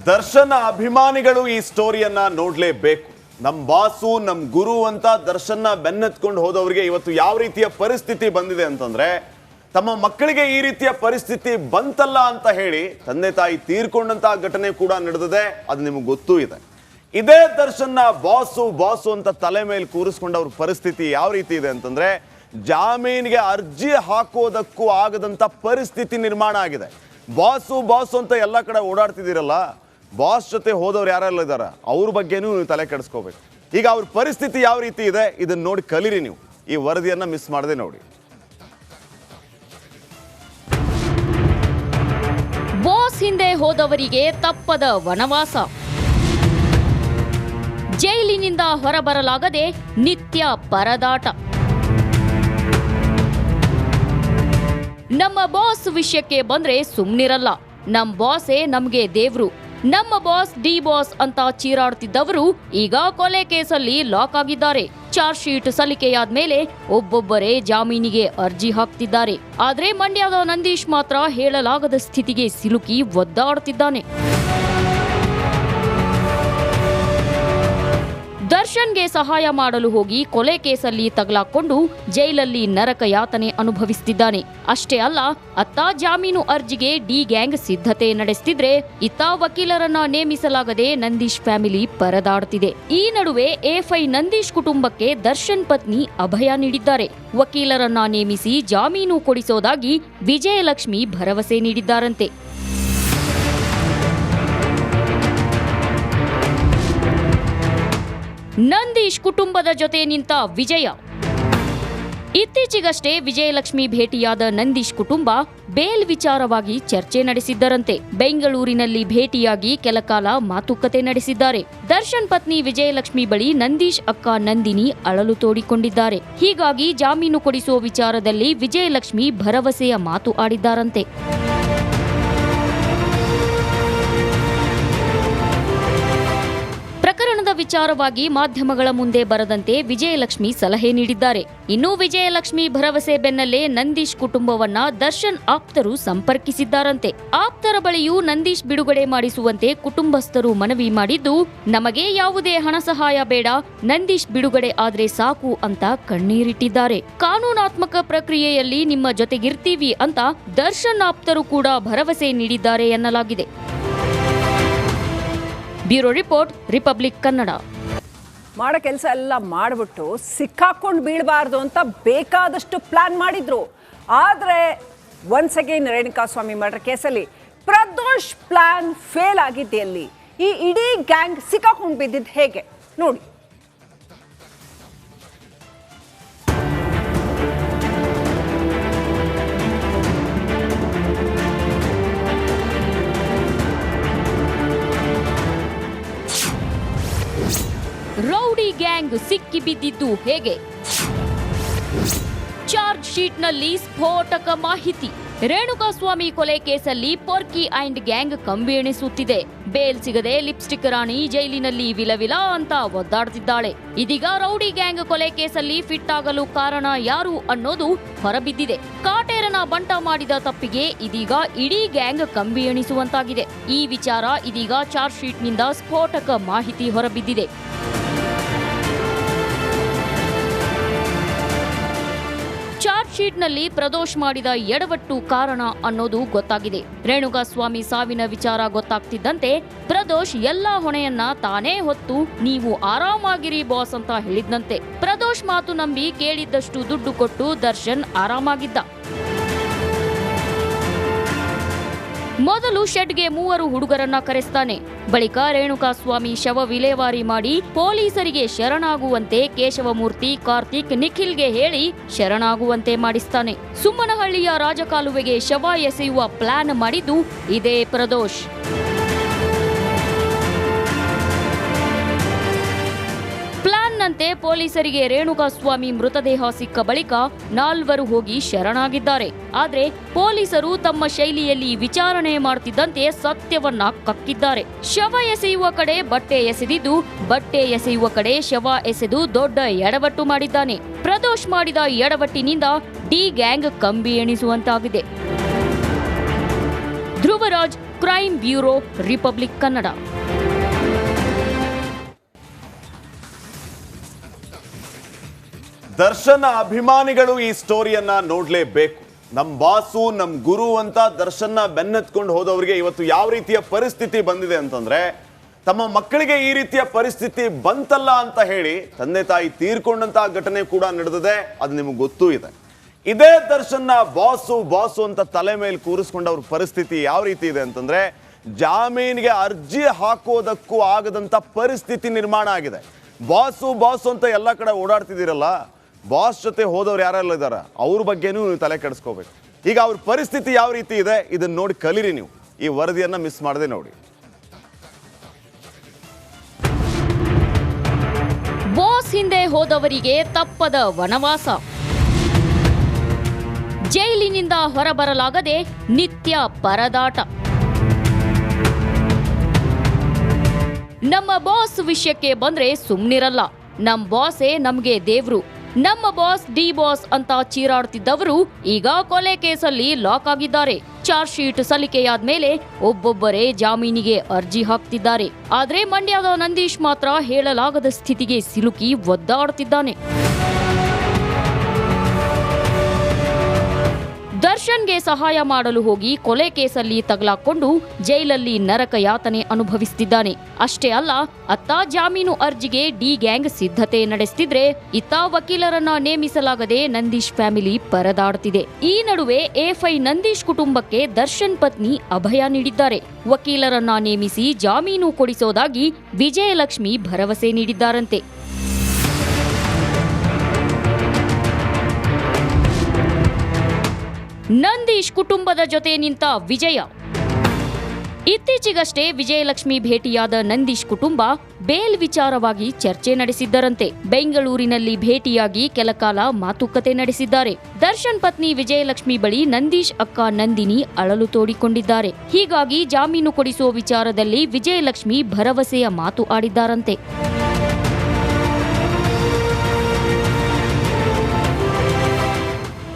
ದರ್ಶನ್ ಅಭಿಮಾನಿಗಳು ಈ ಸ್ಟೋರಿಯನ್ನ ನೋಡ್ಲೇಬೇಕು. ನಮ್ಮ ಬಾಸು, ನಮ್ಮ ಗುರು ಅಂತ ದರ್ಶನ್ನ ಬೆನ್ನತ್ಕೊಂಡು ಹೋದವರಿಗೆ ಇವತ್ತು ಯಾವ ರೀತಿಯ ಪರಿಸ್ಥಿತಿ ಬಂದಿದೆ ಅಂತಂದ್ರೆ, ತಮ್ಮ ಮಕ್ಕಳಿಗೆ ಈ ರೀತಿಯ ಪರಿಸ್ಥಿತಿ ಬಂತಲ್ಲ ಅಂತ ಹೇಳಿ ತಂದೆ ತಾಯಿ ತೀರ್ಕೊಂಡಂತಹ ಘಟನೆ ಕೂಡ ನಡೆದಿದೆ. ಅದು ನಿಮಗೆ ಗೊತ್ತೂ ಇದೆ. ಇದೇ ದರ್ಶನ್ನ ಬಾಸು ಅಂತ ತಲೆ ಮೇಲೆ ಕೂರಿಸ್ಕೊಂಡವ್ರ ಪರಿಸ್ಥಿತಿ ಯಾವ ರೀತಿ ಇದೆ ಅಂತಂದ್ರೆ, ಜಾಮೀನಿಗೆ ಅರ್ಜಿ ಹಾಕೋದಕ್ಕೂ ಆಗದಂತ ಪರಿಸ್ಥಿತಿ ನಿರ್ಮಾಣ ಆಗಿದೆ. ಬಾಸು ಅಂತ ಎಲ್ಲ ಕಡೆ ಓಡಾಡ್ತಿದ್ದೀರಲ್ಲ, ಬಾಸ್ ಜೊತೆ ಹೋದವ್ರು ಯಾರೆಲ್ಲ ಇದ್ದಾರೆ ಅವ್ರ ಬಗ್ಗೆನೂ ನೀವು ತಲೆ ಕೆಡಿಸ್ಕೋಬೇಕು. ಈಗ ಅವ್ರ ಪರಿಸ್ಥಿತಿ ಯಾವ ರೀತಿ ಇದೆ ಇದನ್ನ ನೋಡಿ ಕಲೀರಿ. ನೀವು ಈ ವರದಿಯನ್ನ ಮಿಸ್ ಮಾಡದೆ ನೋಡಿ. ಬಾಸ್ ಹಿಂದೆ ಹೋದವರಿಗೆ ತಪ್ಪದ ವನವಾಸ. ಜೈಲಿನಿಂದ ಹೊರಬರಲಾಗದೆ ನಿತ್ಯ ಪರದಾಟ. ನಮ್ಮ ಬಾಸ್ ವಿಷಯಕ್ಕೆ ಬಂದ್ರೆ ಸುಮ್ನಿರಲ್ಲ. ನಮ್ ಬಾಸೇ ನಮ್ಗೆ ದೇವ್ರು, ನಮ್ಮ ಬಾಸ್ ಡಿ ಬಾಸ್ ಅಂತ ಚೀರಾಡ್ತಿದ್ದವರು ಈಗ ಕೊಲೆ ಕೇಸಲ್ಲಿ ಲಾಕ್ ಆಗಿದ್ದಾರೆ. ಚಾರ್ಜ್ ಶೀಟ್ ಸಲ್ಲಿಕೆಯಾದ್ಮೇಲೆ ಒಬ್ಬೊಬ್ಬರೇ ಜಾಮೀನಿಗೆ ಅರ್ಜಿ ಹಾಕ್ತಿದ್ದಾರೆ. ಆದ್ರೆ ಮಂಡ್ಯದ ನಂದೀಶ್ ಮಾತ್ರ ಹೇಳಲಾಗದ ಸ್ಥಿತಿಗೆ ಸಿಲುಕಿ ಒದ್ದಾಡ್ತಿದ್ದಾನೆ. ದರ್ಶನ್ಗೆ ಸಹಾಯ ಮಾಡಲು ಹೋಗಿ ಕೊಲೆ ಕೇಸಲ್ಲಿ ತಗಲಾಕೊಂಡು ಜೈಲಲ್ಲಿ ನರಕ ಯಾತನೆ ಅನುಭವಿಸುತ್ತಿದ್ದಾನೆ. ಅಷ್ಟೇ ಅಲ್ಲ, ಅತ್ತ ಜಾಮೀನು ಅರ್ಜಿಗೆ ಡಿ ಗ್ಯಾಂಗ್ ಸಿದ್ಧತೆ ನಡೆಸುತ್ತಿದ್ರೆ, ಇತ್ತ ವಕೀಲರನ್ನ ನೇಮಿಸಲಾಗದೆ ನಂದೀಶ್ ಫ್ಯಾಮಿಲಿ ಪರದಾಡುತ್ತಿದೆ. ಈ ನಡುವೆ ಎಫ್ಐ ನಂದೀಶ್ ಕುಟುಂಬಕ್ಕೆ ದರ್ಶನ್ ಪತ್ನಿ ಅಭಯ ನೀಡಿದ್ದಾರೆ. ವಕೀಲರನ್ನ ನೇಮಿಸಿ ಜಾಮೀನು ಕೊಡಿಸೋದಾಗಿ ವಿಜಯಲಕ್ಷ್ಮಿ ಭರವಸೆ ನೀಡಿದ್ದಾರಂತೆ. ನಂದೀಶ್ ಕುಟುಂಬದ ಜೊತೆ ನಿಂತ ವಿಜಯ. ಇತ್ತೀಚೆಗಷ್ಟೇ ವಿಜಯಲಕ್ಷ್ಮಿ ಭೇಟಿಯಾದ ನಂದೀಶ್ ಕುಟುಂಬ ಬೇಲ್ ವಿಚಾರವಾಗಿ ಚರ್ಚೆ ನಡೆಸಿದ್ದರಂತೆ. ಬೆಂಗಳೂರಿನಲ್ಲಿ ಭೇಟಿಯಾಗಿ ಕೆಲಕಾಲ ಮಾತುಕತೆ ನಡೆಸಿದ್ದಾರೆ. ದರ್ಶನ್ ಪತ್ನಿ ವಿಜಯಲಕ್ಷ್ಮಿ ಬಳಿ ನಂದೀಶ್ ಅಕ್ಕ ನಂದಿನಿ ಅಳಲು ತೋಡಿಕೊಂಡಿದ್ದಾರೆ. ಹೀಗಾಗಿ ಜಾಮೀನು ಕೊಡಿಸುವ ವಿಚಾರದಲ್ಲಿ ವಿಜಯಲಕ್ಷ್ಮಿ ಭರವಸೆಯ ಮಾತು ಆಡಿದ್ದಾರಂತೆ. ಪ್ರಕರಣದ ವಿಚಾರವಾಗಿ ಮಾಧ್ಯಮಗಳ ಮುಂದೆ ಬರದಂತೆ ವಿಜಯಲಕ್ಷ್ಮಿ ಸಲಹೆ ನೀಡಿದ್ದಾರೆ. ಇನ್ನು ವಿಜಯಲಕ್ಷ್ಮಿ ಭರವಸೆ ಬೆನ್ನಲ್ಲೇ ನಂದೀಶ್ ಕುಟುಂಬವನ್ನ ದರ್ಶನ್ ಆಪ್ತರು ಸಂಪರ್ಕಿಸಿದ್ದಾರಂತೆ. ಆಪ್ತರ ಬಳಿಯೂ ನಂದೀಶ್ ಬಿಡುಗಡೆ ಮಾಡಿಸುವಂತೆ ಕುಟುಂಬಸ್ಥರು ಮನವಿ ಮಾಡಿದ್ದು, ನಮಗೆ ಯಾವುದೇ ಹಣ ಸಹಾಯ ಬೇಡ, ನಂದೀಶ್ ಬಿಡುಗಡೆ ಆದ್ರೆ ಸಾಕು ಅಂತ ಕಣ್ಣೀರಿಟ್ಟಿದ್ದಾರೆ. ಕಾನೂನಾತ್ಮಕ ಪ್ರಕ್ರಿಯೆಯಲ್ಲಿ ನಿಮ್ಮ ಜೊತೆಗಿರ್ತೀವಿ ಅಂತ ದರ್ಶನ್ ಆಪ್ತರು ಕೂಡ ಭರವಸೆ ನೀಡಿದ್ದಾರೆ ಎನ್ನಲಾಗಿದೆ. Bureau report, republic Kannada. ಮಾಡೋ ಕೆಲಸ ಎಲ್ಲ ಮಾಡಿಬಿಟ್ಟು ಸಿಕ್ಕಾಕೊಂಡು ಬೀಳಬಾರ್ದು ಅಂತ ಬೇಕಾದಷ್ಟು ಪ್ಲಾನ್ ಮಾಡಿದ್ರು. ಆದರೆ ಒನ್ಸ್ ಅಗೇನ್ ರೇಣುಕಾಸ್ವಾಮಿ ಮರ್ಡರ್ ಕೇಸಲ್ಲಿ ಪ್ರದೋಷ್ ಪ್ಲಾನ್ ಫೇಲ್ ಆಗಿದ್ದೆಯಲ್ಲಿ ಈ ಇಡೀ ಗ್ಯಾಂಗ್ ಸಿಕ್ಕಾಕೊಂಡು ಬಿದ್ದಿದ್ದು ಹೇಗೆ ನೋಡಿ. ರೌಡಿ ಗ್ಯಾಂಗ್ ಸಿಕ್ಕಿ ಬಿದ್ದಿದ್ದು ಹೇಗೆ? ಚಾರ್ಜ್ ಶೀಟ್ನಲ್ಲಿ ಸ್ಫೋಟಕ ಮಾಹಿತಿ. ರೇಣುಕಾಸ್ವಾಮಿ ಕೊಲೆ ಕೇಸಲ್ಲಿ ಪೊರ್ಕಿ ಅಂಡ್ ಗ್ಯಾಂಗ್ ಕಂಬಿ ಎಣಿಸುತ್ತಿದೆ. ಬೇಲ್ ಸಿಗದೆ ಲಿಪ್ಸ್ಟಿಕ್ ರಾಣಿ ಜೈಲಿನಲ್ಲಿ ವಿಲವಿಲ ಅಂತ ಒದ್ದಾಡ್ತಿದ್ದಾಳೆ. ಇದೀಗ ರೌಡಿ ಗ್ಯಾಂಗ್ ಕೊಲೆ ಕೇಸಲ್ಲಿ ಫಿಟ್ ಆಗಲು ಕಾರಣ ಯಾರು ಅನ್ನೋದು ಹೊರಬಿದ್ದಿದೆ. ಕಾಟೇರನ ಬಂಟ ಮಾಡಿದ ತಪ್ಪಿಗೆ ಇದೀಗ ಇಡೀ ಗ್ಯಾಂಗ್ ಕಂಬಿ ಎಣಿಸುವಂತಾಗಿದೆ. ಈ ವಿಚಾರ ಇದೀಗ ಚಾರ್ಜ್ ಶೀಟ್ನಿಂದ ಸ್ಫೋಟಕ ಮಾಹಿತಿ ಹೊರಬಿದ್ದಿದೆ. ಚಾರ್ಜ್ ಶೀಟ್ನಲ್ಲಿ ಪ್ರದೋಷ್ ಮಾಡಿದ ಎಡವಟ್ಟು ಕಾರಣ ಅನ್ನೋದು ಗೊತ್ತಾಗಿದೆ. ರೇಣುಕಾಸ್ವಾಮಿ ಸಾವಿನ ವಿಚಾರ ಗೊತ್ತಾಗ್ತಿದ್ದಂತೆ ಪ್ರದೋಷ್ ಎಲ್ಲಾ ಹೊಣೆಯನ್ನ ತಾನೇ ಹೊತ್ತು ನೀವು ಆರಾಮಾಗಿರಿ ಬಾಸ್ ಅಂತ ಹೇಳಿದ್ನಂತೆ. ಪ್ರದೋಷ್ ಮಾತು ನಂಬಿ ಕೇಳಿದ್ದಷ್ಟು ದುಡ್ಡು ಕೊಟ್ಟು ದರ್ಶನ್ ಆರಾಮಾಗಿದ್ದ. ಮೊದಲು ಶೆಡ್ಗೆ 3 ಹುಡುಗರನ್ನ ಕರೆಸ್ತಾನೆ. ಬಳಿಕ ರೇಣುಕಾಸ್ವಾಮಿ ಶವ ವಿಲೇವಾರಿ ಮಾಡಿ ಪೊಲೀಸರಿಗೆ ಶರಣಾಗುವಂತೆ ಕೇಶವಮೂರ್ತಿ, ಕಾರ್ತಿಕ್, ನಿಖಿಲ್ಗೆ ಹೇಳಿ ಶರಣಾಗುವಂತೆ ಮಾಡಿಸ್ತಾನೆ. ಸುಮ್ಮನಹಳ್ಳಿಯ ರಾಜಕಾಲುವೆಗೆ ಶವ ಎಸೆಯುವ ಪ್ಲಾನ್ ಮಾಡಿದ್ದು ಇದೇ ಪ್ರದೋಷ್. ಪ್ಲಾನ್ನಂತೆ ಪೊಲೀಸರಿಗೆ ರೇಣುಕಾಸ್ವಾಮಿ ಮೃತದೇಹ ಸಿಕ್ಕ ಬಳಿಕ 4 ಹೋಗಿ ಶರಣಾಗಿದ್ದಾರೆ. ಆದ್ರೆ ಪೊಲೀಸರು ತಮ್ಮ ಶೈಲಿಯಲ್ಲಿ ವಿಚಾರಣೆ ಮಾಡ್ತಿದ್ದಂತೆ ಸತ್ಯವನ್ನ ಕಕ್ಕಿದ್ದಾರೆ. ಶವ ಎಸೆಯುವ ಕಡೆ ಬಟ್ಟೆ ಎಸೆದಿದ್ದು, ಬಟ್ಟೆ ಎಸೆಯುವ ಕಡೆ ಶವ ಎಸೆದು ದೊಡ್ಡ ಎಡವಟ್ಟು ಮಾಡಿದ್ದಾನೆ. ಪ್ರದೋಷ್ ಮಾಡಿದ ಎಡವಟ್ಟಿನಿಂದ ಡಿ ಗ್ಯಾಂಗ್ ಕಂಬಿ ಎಣಿಸುವಂತಾಗಿದೆ. Dhruvaraj, crime bureau, Republic Kannada. Darshan ಅಭಿಮಾನಿಗಳು ಈ ಸ್ಟೋರಿಯನ್ನ ನೋಡ್ಲೇಬೇಕು. ನಮ್ ಬಾಸು ನಮ್ ಗುರು ಅಂತ ದರ್ಶನ್ನ ಬೆನ್ನತ್ಕೊಂಡು ಹೋದವರಿಗೆ ಇವತ್ತು ಯಾವ ರೀತಿಯ ಪರಿಸ್ಥಿತಿ ಬಂದಿದೆ ಅಂತಂದ್ರೆ, ತಮ್ಮ ಮಕ್ಕಳಿಗೆ ಈ ರೀತಿಯ ಪರಿಸ್ಥಿತಿ ಬಂತಲ್ಲ ಅಂತ ಹೇಳಿ ತಂದೆ ತಾಯಿ ತೀರ್ಕೊಂಡಂತಹ ಘಟನೆ ಕೂಡ ನಡೆದಿದೆ. ಅದು ನಿಮಗೆ ಗೊತ್ತೂ ಇದೆ. ಇದೇ ದರ್ಶನ್ನ ಬಾಸು ಅಂತ ತಲೆ ಮೇಲೆ ಕೂರಿಸ್ಕೊಂಡವ್ರ ಪರಿಸ್ಥಿತಿ ಯಾವ ರೀತಿ ಇದೆ ಅಂತಂದ್ರೆ, ಜಾಮೀನಿಗೆ ಅರ್ಜಿ ಹಾಕೋದಕ್ಕೂ ಆಗದಂತ ಪರಿಸ್ಥಿತಿ ನಿರ್ಮಾಣ ಆಗಿದೆ. ಬಾಸು ಅಂತ ಎಲ್ಲ ಕಡೆ ಓಡಾಡ್ತಿದ್ದೀರಲ್ಲ, ಬಾಸ್ ಜೊತೆ ಹೋದವ್ರು ಯಾರೆಲ್ಲ ಇದ್ದಾರೆ ಅವ್ರ ಬಗ್ಗೆನೂ ನೀವು ತಲೆ ಕೆಡಿಸ್ಕೋಬೇಕು. ಈಗ ಅವ್ರ ಪರಿಸ್ಥಿತಿ ಯಾವ ರೀತಿ ಇದೆ ಇದನ್ನ ನೋಡಿ ಕಲೀರಿ. ನೀವು ಈ ವರದಿಯನ್ನ ಮಿಸ್ ಮಾಡದೆ ನೋಡಿ. ಬಾಸ್ ಹಿಂದೆ ಹೋದವರಿಗೆ ತಪ್ಪದ ವನವಾಸ. ಜೈಲಿನಿಂದ ಹೊರಬರಲಾಗದೆ ನಿತ್ಯ ಪರದಾಟ. ನಮ್ಮ ಬಾಸ್ ವಿಷಯಕ್ಕೆ ಬಂದ್ರೆ ಸುಮ್ನಿರಲ್ಲ. ನಮ್ ಬಾಸೇ ನಮ್ಗೆ ದೇವ್ರು, ನಮ್ಮ ಬಾಸ್ ಡಿ ಬಾಸ್ ಅಂತ ಚೀರಾಡ್ತಿದ್ದವರು ಈಗ ಕೊಲೆ ಕೇಸಲ್ಲಿ ಲಾಕ್ ಆಗಿದ್ದಾರೆ. ಚಾರ್ಜ್ ಶೀಟ್ ಸಲ್ಲಿಕೆಯಾದ ಮೇಲೆ ಒಬ್ಬೊಬ್ಬರೇ ಜಾಮೀನಿಗೆ ಅರ್ಜಿ ಹಾಕ್ತಿದ್ದಾರೆ. ಆದ್ರೆ ಮಂಡ್ಯದ ನಂದೀಶ್ ಮಾತ್ರ ಹೇಳಲಾಗದ ಸ್ಥಿತಿಗೆ ಸಿಲುಕಿ ಒದ್ದಾಡ್ತಿದ್ದಾನೆ. ದರ್ಶನ್ಗೆ ಸಹಾಯ ಮಾಡಲು ಹೋಗಿ ಕೊಲೆ ಕೇಸಲ್ಲಿ ತಗಲಾಕೊಂಡು ಜೈಲಲ್ಲಿ ನರಕ ಯಾತನೆ ಅನುಭವಿಸುತ್ತಿದ್ದಾನೆ. ಅಷ್ಟೇ ಅಲ್ಲ, ಅತ್ತ ಜಾಮೀನು ಅರ್ಜಿಗೆ ಡಿ ಗ್ಯಾಂಗ್ ಸಿದ್ಧತೆ ನಡೆಸುತ್ತಿದ್ರೆ, ಇತ್ತ ವಕೀಲರನ್ನ ನೇಮಿಸಲಾಗದೆ ನಂದೀಶ್ ಫ್ಯಾಮಿಲಿ ಪರದಾಡ್ತಿದೆ. ಈ ನಡುವೆ ಎಫ್ಐ ನಂದೀಶ್ ಕುಟುಂಬಕ್ಕೆ ದರ್ಶನ್ ಪತ್ನಿ ಅಭಯ ನೀಡಿದ್ದಾರೆ. ವಕೀಲರನ್ನ ನೇಮಿಸಿ ಜಾಮೀನು ಕೊಡಿಸೋದಾಗಿ ವಿಜಯಲಕ್ಷ್ಮಿ ಭರವಸೆ ನೀಡಿದ್ದಾರಂತೆ. ನಂದೀಶ್ ಕುಟುಂಬದ ಜೊತೆ ನಿಂತ ವಿಜಯ. ಇತ್ತೀಚೆಗಷ್ಟೇ ವಿಜಯಲಕ್ಷ್ಮಿ ಭೇಟಿಯಾದ ನಂದೀಶ್ ಕುಟುಂಬ ಬೇಲ್ ವಿಚಾರವಾಗಿ ಚರ್ಚೆ ನಡೆಸಿದ್ದರಂತೆ. ಬೆಂಗಳೂರಿನಲ್ಲಿ ಭೇಟಿಯಾಗಿ ಕೆಲಕಾಲ ಮಾತುಕತೆ ನಡೆಸಿದ್ದಾರೆ. ದರ್ಶನ್ ಪತ್ನಿ ವಿಜಯಲಕ್ಷ್ಮಿ ಬಳಿ ನಂದೀಶ್ ಅಕ್ಕ ನಂದಿನಿ ಅಳಲು ತೋಡಿಕೊಂಡಿದ್ದಾರೆ. ಹೀಗಾಗಿ ಜಾಮೀನು ಕೊಡಿಸುವ ವಿಚಾರದಲ್ಲಿ ವಿಜಯಲಕ್ಷ್ಮಿ ಭರವಸೆಯ ಮಾತು ಆಡಿದ್ದಾರಂತೆ.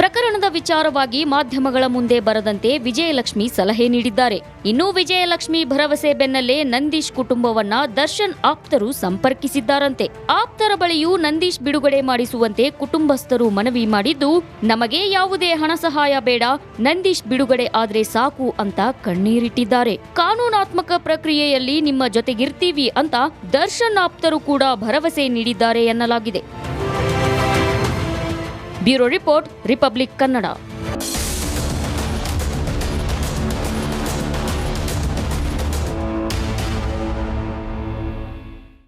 ಪ್ರಕರಣದ ವಿಚಾರವಾಗಿ ಮಾಧ್ಯಮಗಳ ಮುಂದೆ ಬರದಂತೆ ವಿಜಯಲಕ್ಷ್ಮಿ ಸಲಹೆ ನೀಡಿದ್ದಾರೆ. ಇನ್ನು ವಿಜಯಲಕ್ಷ್ಮಿ ಭರವಸೆ ಬೆನ್ನಲ್ಲೇ ನಂದೀಶ್ ಕುಟುಂಬವನ್ನ ದರ್ಶನ್ ಆಪ್ತರು ಸಂಪರ್ಕಿಸಿದ್ದಾರಂತೆ. ಆಪ್ತರ ಬಳಿಯೂ ನಂದೀಶ್ ಬಿಡುಗಡೆ ಮಾಡಿಸುವಂತೆ ಕುಟುಂಬಸ್ಥರು ಮನವಿ ಮಾಡಿದ್ದು, ನಮಗೆ ಯಾವುದೇ ಹಣ ಸಹಾಯ ಬೇಡ, ನಂದೀಶ್ ಬಿಡುಗಡೆ ಆದ್ರೆ ಸಾಕು ಅಂತ ಕಣ್ಣೀರಿಟ್ಟಿದ್ದಾರೆ. ಕಾನೂನಾತ್ಮಕ ಪ್ರಕ್ರಿಯೆಯಲ್ಲಿ ನಿಮ್ಮ ಜೊತೆಗಿರ್ತೀವಿ ಅಂತ ದರ್ಶನ್ ಆಪ್ತರು ಕೂಡ ಭರವಸೆ ನೀಡಿದ್ದಾರೆ ಎನ್ನಲಾಗಿದೆ. Bureau report, republic Kannada.